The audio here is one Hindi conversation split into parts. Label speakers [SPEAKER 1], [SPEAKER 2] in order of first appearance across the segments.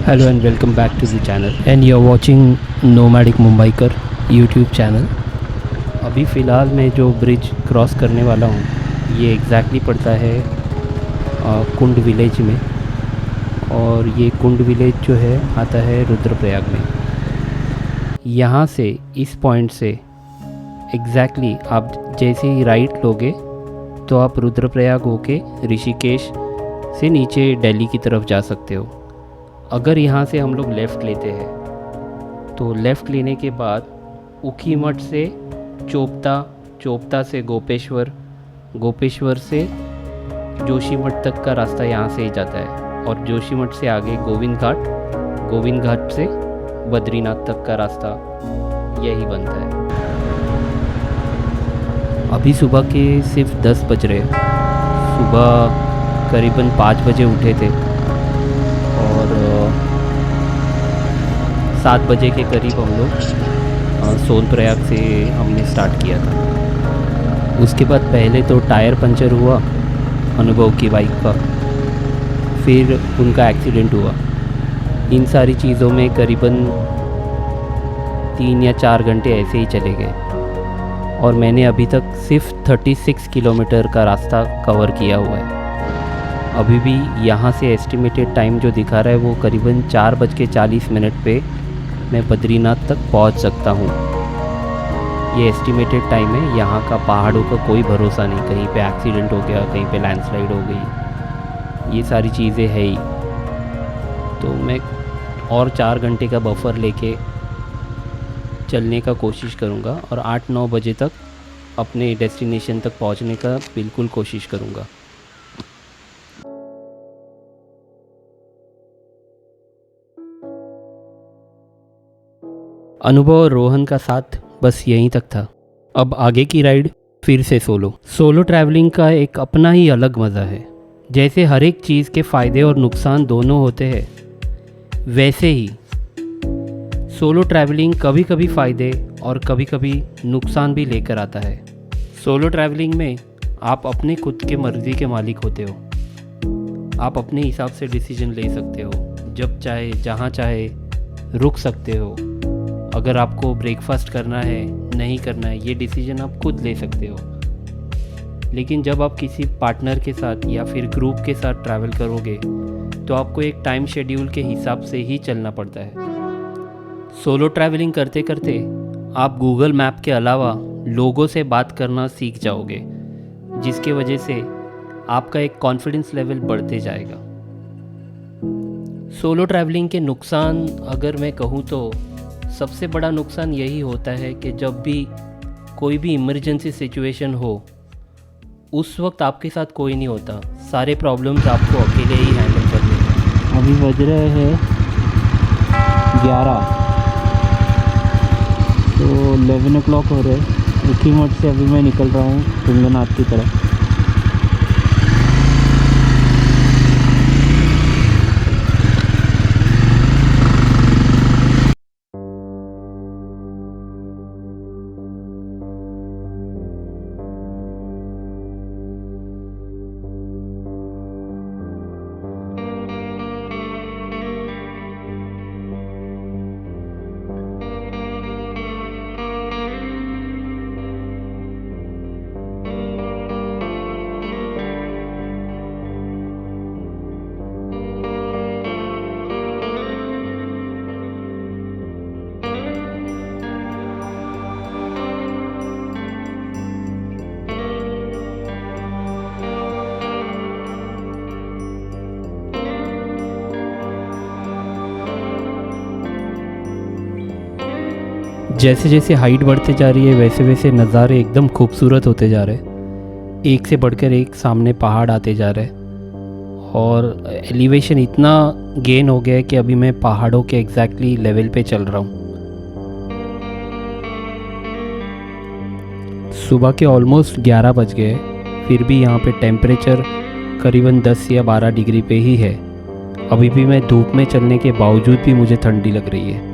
[SPEAKER 1] Hello and welcome back to the channel and you're watching Nomadic Mumbaiकर YouTube channel. अभी फ़िलहाल मैं जो ब्रिज क्रॉस करने वाला हूँ ये एग्जैक्टली पड़ता है कुंड विलेज में, और ये कुंड विलेज जो है आता है रुद्रप्रयाग में। यहाँ से इस पॉइंट से एग्जैक्टली आप जैसे ही राइट लोगे तो आप रुद्रप्रयाग होके ऋषिकेश से नीचे दिल्ली की तरफ जा सकते हो। अगर यहाँ से हम लोग लेफ़्ट लेते हैं तो लेफ़्ट लेने के बाद ऊखीमठ से चोपता, चोपता से गोपेश्वर, गोपेश्वर से जोशीमठ तक का रास्ता यहाँ से ही जाता है, और जोशीमठ से आगे गोविंद घाट, गोविंद घाट से बद्रीनाथ तक का रास्ता यही बनता है। अभी सुबह के सिर्फ 10 बज रहे। सुबह करीबन 5 बजे उठे थे और 7 बजे के करीब हम लोग सोनप्रयाग से हमने स्टार्ट किया था। उसके बाद पहले तो टायर पंचर हुआ अनुभव की बाइक का, फिर उनका एक्सीडेंट हुआ। इन सारी चीज़ों में करीबन 3 या 4 घंटे ऐसे ही चले गए, और मैंने अभी तक सिर्फ 36 किलोमीटर का रास्ता कवर किया हुआ है। अभी भी यहाँ से एस्टिमेटेड टाइम जो दिखा रहा है वो करीबन 4:40 पे मैं बद्रीनाथ तक पहुँच सकता हूँ। ये एस्टिमेटेड टाइम है। यहाँ का पहाड़ों का कोई भरोसा नहीं, कहीं पे एक्सीडेंट हो गया, कहीं पे लैंडस्लाइड हो गई, ये सारी चीज़ें है ही। तो मैं और 4 घंटे का बफर लेके चलने का कोशिश करूँगा और 8-9 बजे तक अपने डेस्टिनेशन तक पहुँचने का बिल्कुल कोशिश करूँगा। अनुभव और रोहन का साथ बस यहीं तक था। अब आगे की राइड फिर से सोलो ट्रैवलिंग का एक अपना ही अलग मज़ा है। जैसे हर एक चीज़ के फ़ायदे और नुकसान दोनों होते हैं, वैसे ही सोलो ट्रैवलिंग कभी कभी फ़ायदे और कभी कभी नुकसान भी लेकर आता है। सोलो ट्रैवलिंग में आप अपने खुद के मर्ज़ी के मालिक होते हो। आप अपने हिसाब से डिसीजन ले सकते हो, जब चाहे जहाँ चाहे रुक सकते हो। अगर आपको ब्रेकफास्ट करना है नहीं करना है, ये डिसीजन आप खुद ले सकते हो। लेकिन जब आप किसी पार्टनर के साथ या फिर ग्रुप के साथ ट्रैवल करोगे तो आपको एक टाइम शेड्यूल के हिसाब से ही चलना पड़ता है। सोलो ट्रैवलिंग करते करते आप गूगल मैप के अलावा लोगों से बात करना सीख जाओगे, जिसके वजह से आपका एक कॉन्फिडेंस लेवल बढ़ते जाएगा। सोलो ट्रैवलिंग के नुकसान अगर मैं कहूँ तो सबसे बड़ा नुकसान यही होता है कि जब भी कोई भी इमरजेंसी सिचुएशन हो उस वक्त आपके साथ कोई नहीं होता, सारे प्रॉब्लम्स आपको अकेले ही हैंडल करने हैं। अभी बज रहे हैं 11, तो 11 o'clock हो रहे हैं। ऊखीमठ से अभी मैं निकल रहा हूँ तुंगनाथ की तरफ। जैसे जैसे हाइट बढ़ते जा रही है वैसे वैसे नज़ारे एकदम खूबसूरत होते जा रहे हैं। एक से बढ़कर एक सामने पहाड़ आते जा रहे हैं और एलिवेशन इतना गेन हो गया है कि अभी मैं पहाड़ों के एग्जैक्टली लेवल पे चल रहा हूँ। सुबह के ऑलमोस्ट 11 बज गए, फिर भी यहाँ पे टेम्परेचर करीबन 10 या 12 डिग्री पे ही है। अभी भी मैं धूप में चलने के बावजूद भी मुझे ठंडी लग रही है।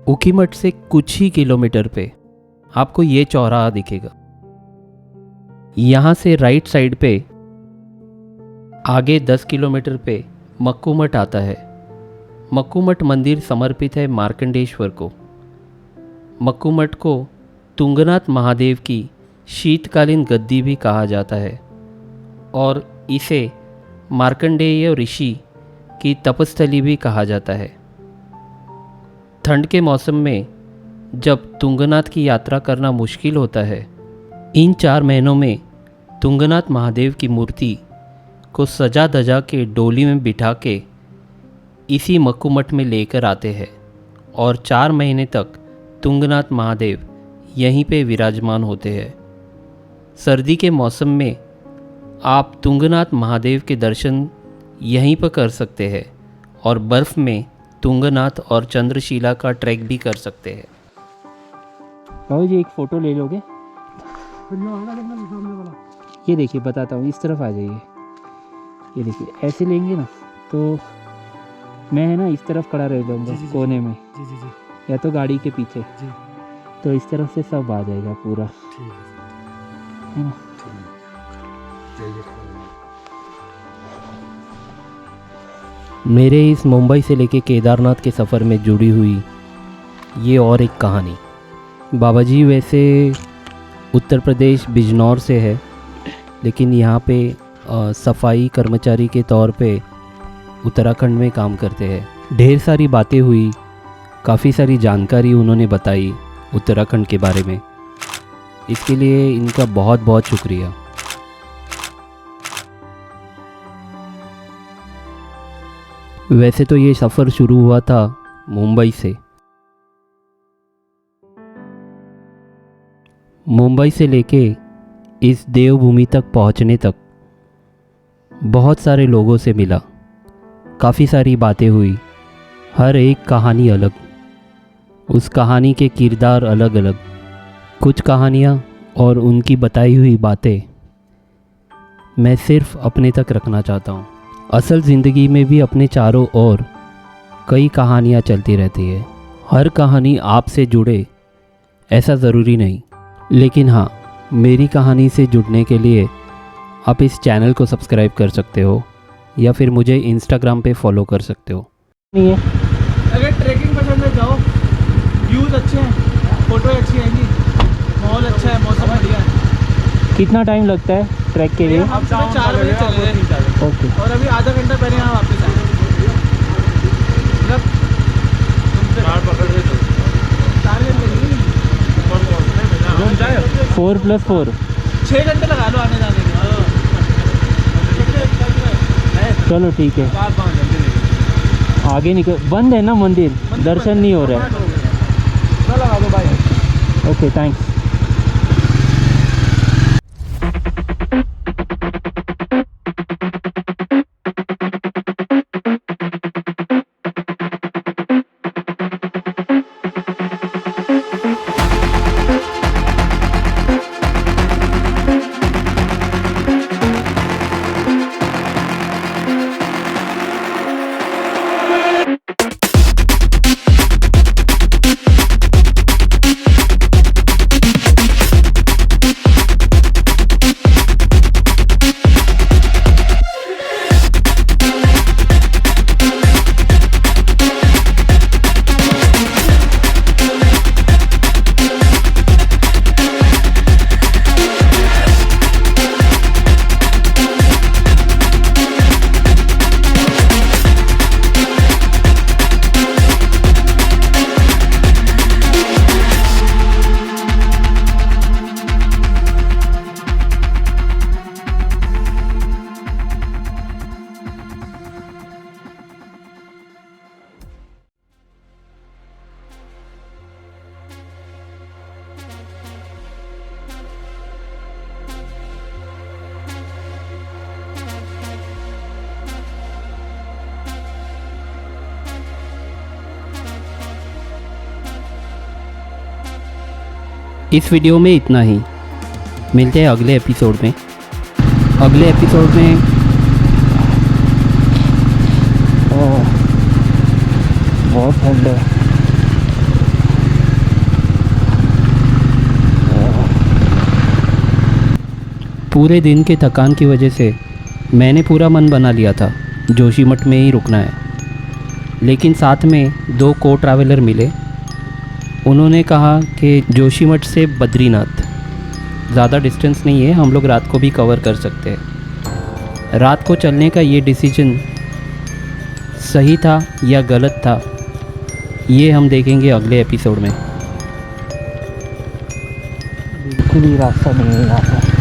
[SPEAKER 1] ऊखीमठ से कुछ ही किलोमीटर पे आपको ये चौराहा दिखेगा। यहाँ से राइट साइड पे आगे 10 किलोमीटर पे मक्कूमठ आता है। मक्कूमठ मंदिर समर्पित है मार्कंडेश्वर को। मक्कूमठ को तुंगनाथ महादेव की शीतकालीन गद्दी भी कहा जाता है और इसे मार्कंडेय ऋषि की तपस्थली भी कहा जाता है। ठंड के मौसम में जब तुंगनाथ की यात्रा करना मुश्किल होता है, इन 4 महीनों में तुंगनाथ महादेव की मूर्ति को सजा धजा के डोली में बिठा के इसी मक्कूमठ में लेकर आते हैं और 4 महीने तक तुंगनाथ महादेव यहीं पे विराजमान होते हैं। सर्दी के मौसम में आप तुंगनाथ महादेव के दर्शन यहीं पर कर सकते हैं और बर्फ़ में तुंगनाथ और चंद्रशिला का ट्रैक भी कर सकते हैं। बाबू जी एक फ़ोटो ले लोगे? ये देखिए बताता हूँ, इस तरफ आ जाइए। ये देखिए ऐसे लेंगे ना तो मैं है ना इस तरफ खड़ा रह जाऊँगा कोने में। या तो गाड़ी के पीछे तो इस तरफ से सब आ जाएगा पूरा, है ना। मेरे इस मुंबई से लेके केदारनाथ के सफ़र में जुड़ी हुई ये और एक कहानी। बाबा जी वैसे उत्तर प्रदेश बिजनौर से है, लेकिन यहाँ पे सफाई कर्मचारी के तौर पे उत्तराखंड में काम करते हैं। ढेर सारी बातें हुई, काफ़ी सारी जानकारी उन्होंने बताई उत्तराखंड के बारे में। इसके लिए इनका बहुत बहुत शुक्रिया। वैसे तो ये सफ़र शुरू हुआ था मुंबई से। मुंबई से लेके इस देवभूमि तक पहुंचने तक बहुत सारे लोगों से मिला, काफ़ी सारी बातें हुई, हर एक कहानी अलग, उस कहानी के किरदार अलग अलग। कुछ कहानियाँ और उनकी बताई हुई बातें मैं सिर्फ अपने तक रखना चाहता हूँ। असल ज़िंदगी में भी अपने चारों ओर कई कहानियाँ चलती रहती है। हर कहानी आपसे जुड़े ऐसा ज़रूरी नहीं, लेकिन हाँ, मेरी कहानी से जुड़ने के लिए आप इस चैनल को सब्सक्राइब कर सकते हो या फिर मुझे इंस्टाग्राम पे फॉलो कर सकते हो। नहीं है,
[SPEAKER 2] अगर ट्रैकिंग पसंद है जाओ, व्यूज़ अच्छे हैं, फ़ोटो अच्छी आएंगी, माहौल अच्छा है, मौसम बढ़िया है।
[SPEAKER 1] कितना टाइम लगता है ट्रैक के लिए?
[SPEAKER 2] हम सुबह 4 बजे चले गए
[SPEAKER 1] ओके,
[SPEAKER 2] और अभी आधा घंटा पहले यहाँ वापस आए। मतलब
[SPEAKER 1] 4+4
[SPEAKER 2] 6 घंटे लगा लो आने जाने के।
[SPEAKER 1] चलो ठीक है।
[SPEAKER 2] 4-5 घंटे
[SPEAKER 1] आगे निकल, बंद है ना मंदिर, दर्शन नहीं हो रहा है।
[SPEAKER 2] लगा दो भाई।
[SPEAKER 1] Okay thanks. इस वीडियो में इतना ही। मिलते हैं अगले एपिसोड में। अगले एपिसोड में बहुत ठंड है। पूरे दिन के थकान की वजह से मैंने पूरा मन बना लिया था जोशीमठ में ही रुकना है, लेकिन साथ में 2 को ट्रैवलर मिले। उन्होंने कहा कि जोशीमठ से बद्रीनाथ ज़्यादा डिस्टेंस नहीं है, हम लोग रात को भी कवर कर सकते हैं। रात को चलने का ये डिसीजन सही था या गलत था, ये हम देखेंगे अगले एपिसोड में।
[SPEAKER 2] बिल्कुल ही रास्ता नहीं है यहाँ पर।